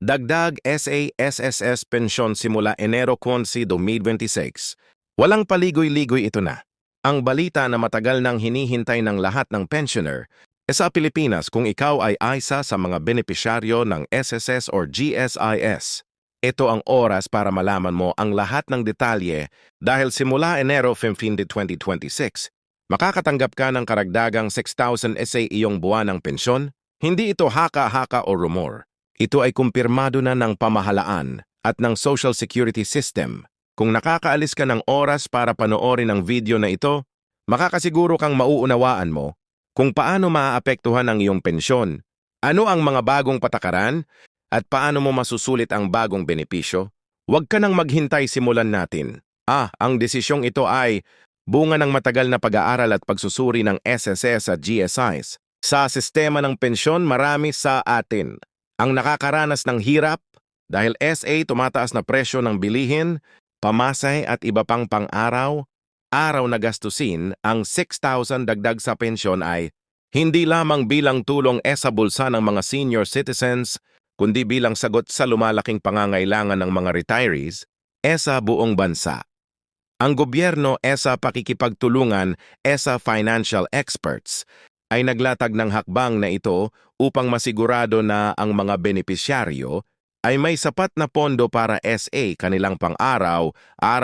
Dagdag SSS pensyon simula Enero 11, 2026. Walang paligoy-ligoy ito na. Ang balita na matagal nang hinihintay ng lahat ng pensioner sa Pilipinas kung ikaw ay isa sa mga benepisyaryo ng SSS or GSIS. Ito ang oras para malaman mo ang lahat ng detalye dahil simula Enero 15, 2026, makakatanggap ka ng karagdagang 6,000 SA iyong buwan ng pensyon. Hindi ito haka-haka o rumor. Ito ay kumpirmado na ng pamahalaan at ng Social Security System. Kung nakakaalis ka ng oras para panoorin ang video na ito, makakasiguro kang mauunawaan mo kung paano maaapektuhan ang iyong pensyon, ano ang mga bagong patakaran, at paano mo masusulit ang bagong benepisyo. Huwag ka nang maghintay, simulan natin. Ang desisyong ito ay bunga ng matagal na pag-aaral at pagsusuri ng SSS at GSIs. Sa sistema ng pensyon, marami sa atin ang nakakaranas ng hirap dahil SA tumataas na presyo ng bilihin, pamasay at iba pang pang-araw na gastusin. Ang 6,000 dagdag sa pensyon ay hindi lamang bilang tulong sa bulsa ng mga senior citizens, kundi bilang sagot sa lumalaking pangangailangan ng mga retirees sa buong bansa. Ang gobyerno sa pakikipagtulungan sa financial experts ay naglatag ng hakbang na ito upang masigurado na ang mga benepisyaryo ay may sapat na pondo para SA kanilang pang-araw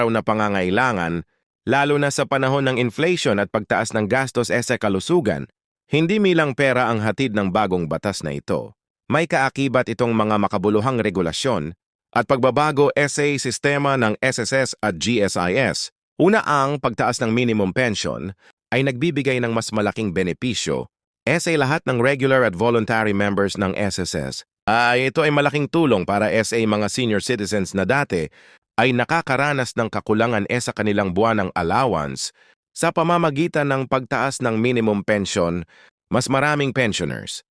na pangangailangan, lalo na sa panahon ng inflation at pagtaas ng gastos sa kalusugan. Hindi milang pera ang hatid ng bagong batas na ito. May kaakibat itong mga makabuluhang regulasyon at pagbabago sa sistema ng SSS at GSIS. Una, ang pagtaas ng minimum pension ay nagbibigay ng mas malaking benepisyo sa lahat ng regular at voluntary members ng SSS. Ito ay malaking tulong para sa mga senior citizens na dati ay nakakaranas ng kakulangan sa kanilang buwanang allowance. Sa pamamagitan ng pagtaas ng minimum pension, mas maraming pensioners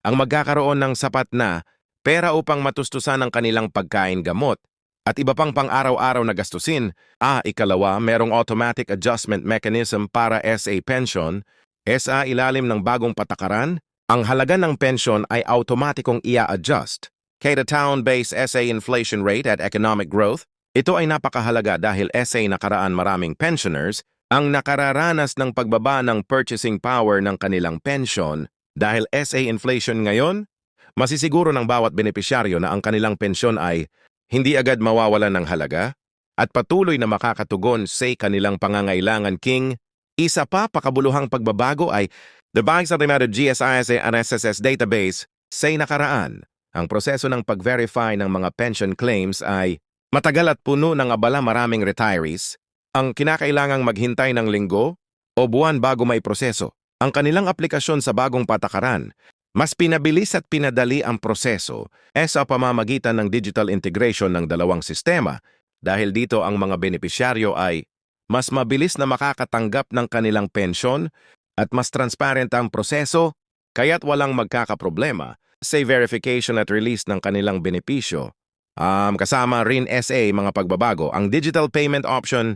ang magkakaroon ng sapat na pera upang matustusan ang kanilang pagkain, gamot, at iba pang pang-araw-araw na gastusin. Ikalawa, merong automatic adjustment mechanism para SA pension. Sa ilalim ng bagong patakaran, ang halaga ng pension ay automatikong ia-adjust kay the town-based SA inflation rate at economic growth. Ito ay napakahalaga dahil SA nakaraan maraming pensioners ang nakararanas ng pagbaba ng purchasing power ng kanilang pension. Dahil SA inflation ngayon, masisiguro ng bawat benepisyaryo na ang kanilang pensyon ay hindi agad mawawalan ng halaga at patuloy na makakatugon sa kanilang pangangailangan. Isa pa pakabuluhang pagbabago ay the banks at the GSIS and SSS database sa nakaraan. Ang proseso ng pag-verify ng mga pension claims ay matagal at puno ng abala. Maraming retirees ang kinakailangang maghintay ng linggo o buwan bago may proseso ang kanilang aplikasyon sa bagong patakaran. Mas pinabilis at pinadali ang proseso sa pamamagitan ng digital integration ng dalawang sistema. Dahil dito, ang mga benepisyaryo ay mas mabilis na makakatanggap ng kanilang pensyon at mas transparent ang proseso, kaya't walang magkakaproblema sa verification at release ng kanilang benepisyo. Kasama rin SA mga pagbabago, ang digital payment option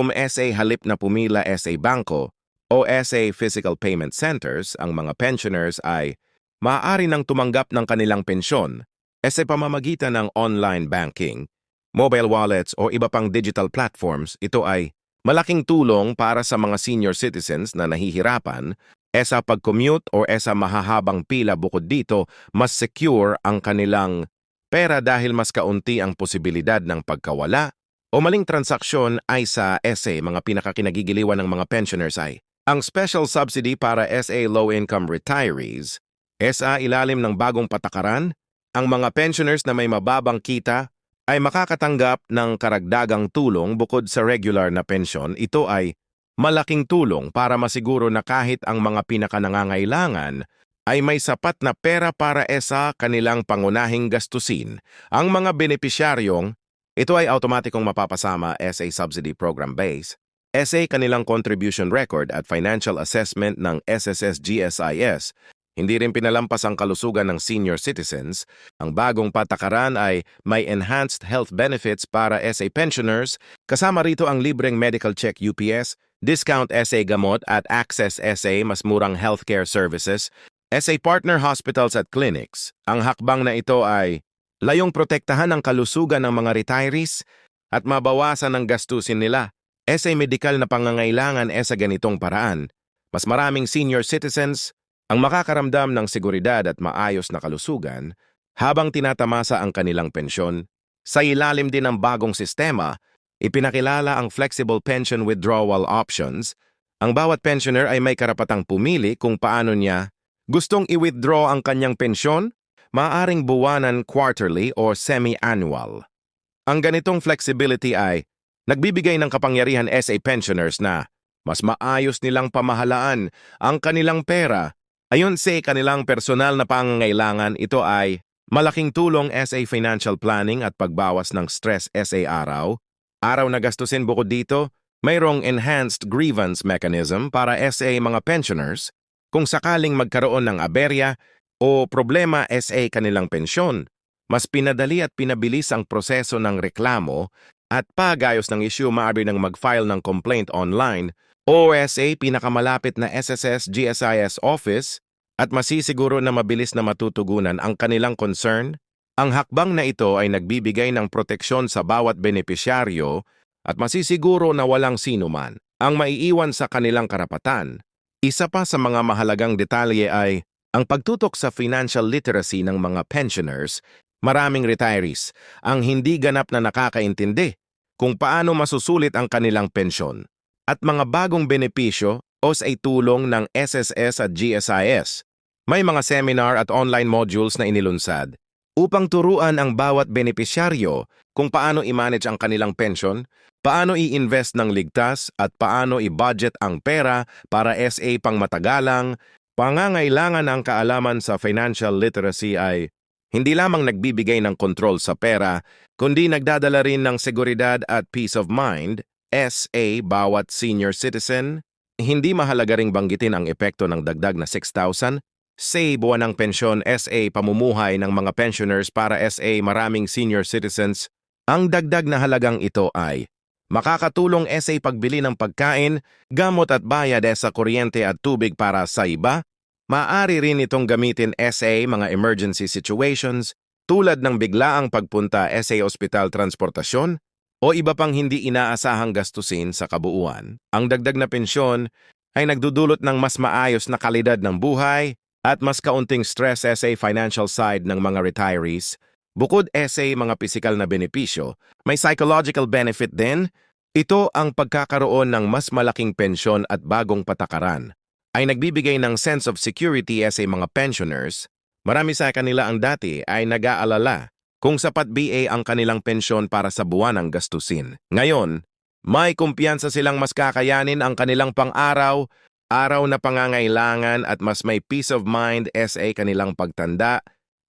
SA halip na pumila SA Bangko o SA Physical Payment Centers. Ang mga pensioners ay maaari nang tumanggap ng kanilang pensyon sa pamamagitan ng online banking, mobile wallets o iba pang digital platforms. Ito ay malaking tulong para sa mga senior citizens na nahihirapan sa pag-commute o sa mahahabang pila. Bukod dito, mas secure ang kanilang pera dahil mas kaunti ang posibilidad ng pagkawala o maling transaksyon. Ay sa SA, mga pinakakinagigiliwan ng mga pensioners ay ang special subsidy para SA low-income retirees. Sa ilalim ng bagong patakaran, ang mga pensioners na may mababang kita ay makakatanggap ng karagdagang tulong bukod sa regular na pensyon. Ito ay malaking tulong para masiguro na kahit ang mga pinakanangangailangan ay may sapat na pera para sa kanilang pangunahing gastusin. Ang mga benepisyaryong ito ay automatikong mapapasama sa subsidy program base SA kanilang contribution record at financial assessment ng SSS GSIS. Hindi rin pinalampas ang kalusugan ng senior citizens. Ang bagong patakaran ay may enhanced health benefits para SA pensioners. Kasama rito ang libreng medical check UPS, discount SA gamot at access SA mas murang healthcare services, SA partner hospitals at clinics. Ang hakbang na ito ay layong protektahan ang kalusugan ng mga retirees at mabawasan ang gastusin nila. SA medikal na pangangailangan sa ganitong paraan. Mas maraming senior citizens ang makakaramdam ng seguridad at maayos na kalusugan habang tinatamasa ang kanilang pensyon. Sa ilalim din ng bagong sistema, ipinakilala ang flexible pension withdrawal options. Ang bawat pensioner ay may karapatang pumili kung paano niya gustong i-withdraw ang kanyang pensyon, maaaring buwanan, quarterly o semi-annual. Ang ganitong flexibility ay nagbibigay ng kapangyarihan sa pensioners na mas maayos nilang pamahalaan ang kanilang pera. Ayon sa kanilang personal na pangangailangan, ito ay malaking tulong sa financial planning at pagbawas ng stress sa araw na gastusin. Bukod dito, mayroong enhanced grievance mechanism para sa mga pensioners kung sakaling magkaroon ng aberya o problema sa kanilang pensyon. Mas pinadali at pinabilis ang proseso ng reklamo at pagayos ng issue. Maaari nang mag-file ng complaint online o sa pinakamalapit na SSS GSIS office at masisiguro na mabilis na matutugunan ang kanilang concern. Ang hakbang na ito ay nagbibigay ng proteksyon sa bawat benepisyaryo at masisiguro na walang sinuman ang maiiwan sa kanilang karapatan. Isa pa sa mga mahalagang detalye ay ang pagtutok sa financial literacy ng mga pensioners. Maraming retirees ang hindi ganap na nakakaintindi kung paano masusulit ang kanilang pensyon at mga bagong benepisyo o sa tulong ng SSS at GSIS. May mga seminar at online modules na inilunsad upang turuan ang bawat benepisyaryo kung paano i-manage ang kanilang pensyon, paano i-invest ng ligtas at paano i-budget ang pera para sa pangmatagalang. Pangangailangan ng kaalaman sa financial literacy ay hindi lamang nagbibigay ng kontrol sa pera, kundi nagdadala rin ng seguridad at peace of mind sa bawat senior citizen. Hindi mahalaga ring banggitin ang epekto ng dagdag na 6,000 sa buwanang pensyon sa pamumuhay ng mga pensioners para sa maraming senior citizens. Ang dagdag na halagang ito ay makakatulong sa pagbili ng pagkain, gamot at bayad sa kuryente at tubig para sa iba. Maaari rin itong gamitin sa mga emergency situations tulad ng biglaang pagpunta sa ospital, transportasyon o iba pang hindi inaasahang gastusin sa kabuuan. Ang dagdag na pensyon ay nagdudulot ng mas maayos na kalidad ng buhay at mas kaunting stress sa financial side ng mga retirees. Bukod sa mga pisikal na benepisyo, may psychological benefit din. Ito ang pagkakaroon ng mas malaking pensyon at bagong patakaran ay nagbibigay ng sense of security sa mga pensioners. Marami sa kanila ang dati ay nag-aalala kung sapat ba ang kanilang pensyon para sa buwanang gastusin. Ngayon, may kumpiyansa silang mas kakayanin ang kanilang pang-araw na pangangailangan at mas may peace of mind sa kanilang pagtanda.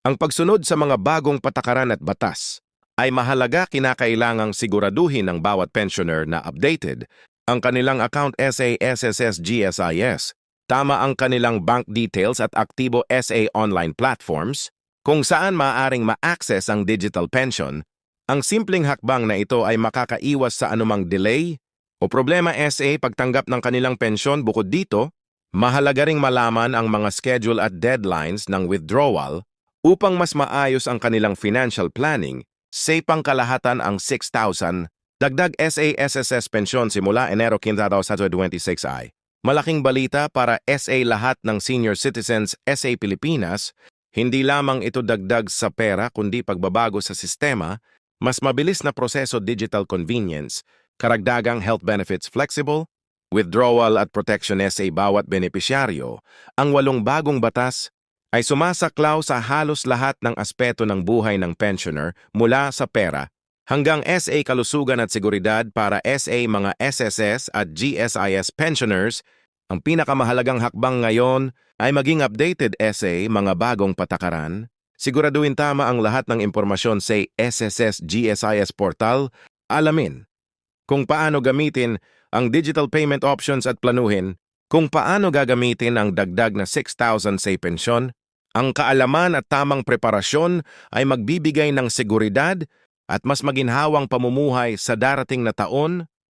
Ang pagsunod sa mga bagong patakaran at batas ay mahalaga. Kinakailangang siguraduhin ng bawat pensioner na updated ang kanilang account sa SSS GSIS. Tama ang kanilang bank details at aktibo sa online platforms kung saan maaaring ma-access ang digital pension. Ang simpleng hakbang na ito ay makakaiwas sa anumang delay o problema sa pagtanggap ng kanilang pensyon. Bukod dito, mahalaga ring malaman ang mga schedule at deadlines ng withdrawal upang mas maayos ang kanilang financial planning. Sa pangkalahatan, ang 6,000 dagdag sa SSS pensyon simula Enero 15, 2026 ay malaking balita para sa lahat ng senior citizens sa Pilipinas. Hindi lamang ito dagdag sa pera kundi pagbabago sa sistema, mas mabilis na proseso, digital convenience, karagdagang health benefits, flexible, withdrawal at protection sa bawat benepisyaryo. Ang 8 bagong batas ay sumasaklaw sa halos lahat ng aspeto ng buhay ng pensioner mula sa pera hanggang sa kalusugan at seguridad para sa mga SSS at GSIS pensioners. Ang pinakamahalagang hakbang ngayon ay maging updated sa mga bagong patakaran. Siguraduhin tama ang lahat ng impormasyon sa SSS GSIS portal. Alamin kung paano gamitin ang digital payment options at planuhin kung paano gagamitin ang dagdag na 6,000 sa pensyon. Ang kaalaman at tamang preparasyon ay magbibigay ng seguridad at mas maginhawang pamumuhay sa darating na taon.